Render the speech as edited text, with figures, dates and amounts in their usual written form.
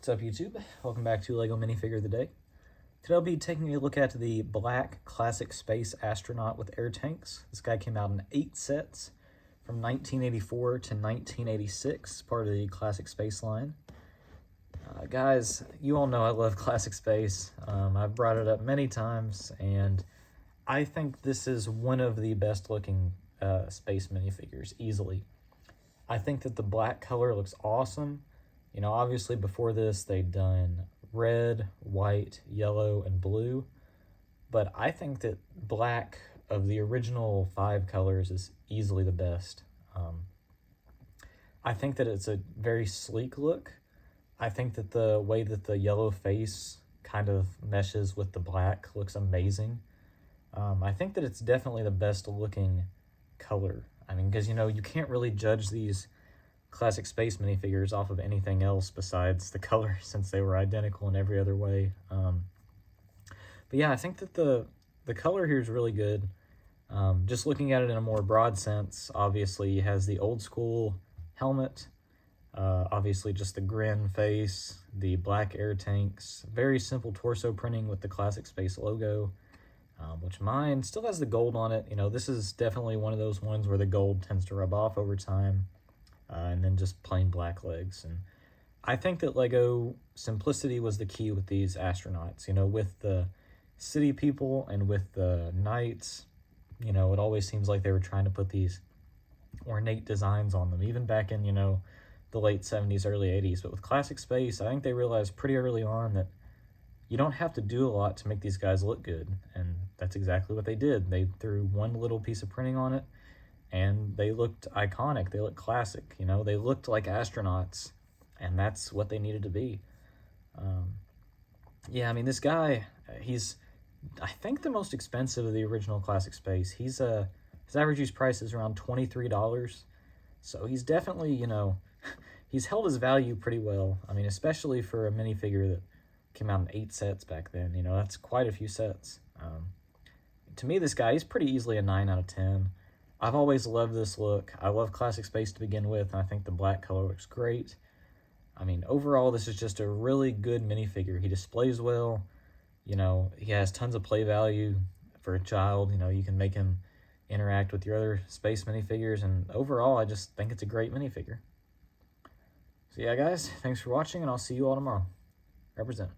What's up, YouTube? Welcome back to LEGO Minifigure of the Day. Today I'll be taking a look at the black classic space astronaut with air tanks. This guy came out in 8 sets from 1984 to 1986, part of the classic space line. Guys, you all know I love classic space. I've brought it up many times, and I think this is one of the best looking space minifigures, easily. I think that the black color looks awesome. You know, obviously before this they'd done red, white, yellow, and blue, but I think that black of the original 5 colors is easily the best. I think that it's a very sleek look. I think that the way that the yellow face kind of meshes with the black looks amazing. I think that it's definitely the best looking color. I mean, because, you know, you can't really judge these classic space minifigures off of anything else besides the color, since they were identical in every other way. But yeah, I think that the color here is really good. Just looking at it in a more broad sense, obviously it has the old school helmet, obviously just the grin face, the black air tanks, very simple torso printing with the classic space logo, which mine still has the gold on it. You know, this is definitely one of those ones where the gold tends to rub off over time. And then just plain black legs. And I think that LEGO simplicity was the key with these astronauts. You know, with the city people and with the knights, you know, it always seems like they were trying to put these ornate designs on them, even back in, you know, the late 70s, early 80s. But with classic space, I think they realized pretty early on that you don't have to do a lot to make these guys look good. And that's exactly what they did. They threw one little piece of printing on it, and they looked iconic, they looked classic, you know, they looked like astronauts, and that's what they needed to be. Yeah, I mean, this guy, he's, I think, the most expensive of the original classic space. His average use price is around $23, so he's definitely, you know, he's held his value pretty well. I mean, especially for a minifigure that came out in 8 sets back then, you know, that's quite a few sets. To me, this guy, he's pretty easily a 9 out of 10. I've always loved this look. I love classic space to begin with, and I think the black color looks great. I mean, overall, this is just a really good minifigure. He displays well. You know, he has tons of play value for a child. You know, you can make him interact with your other space minifigures, and overall, I just think it's a great minifigure. So yeah, guys, thanks for watching, and I'll see you all tomorrow. Represent.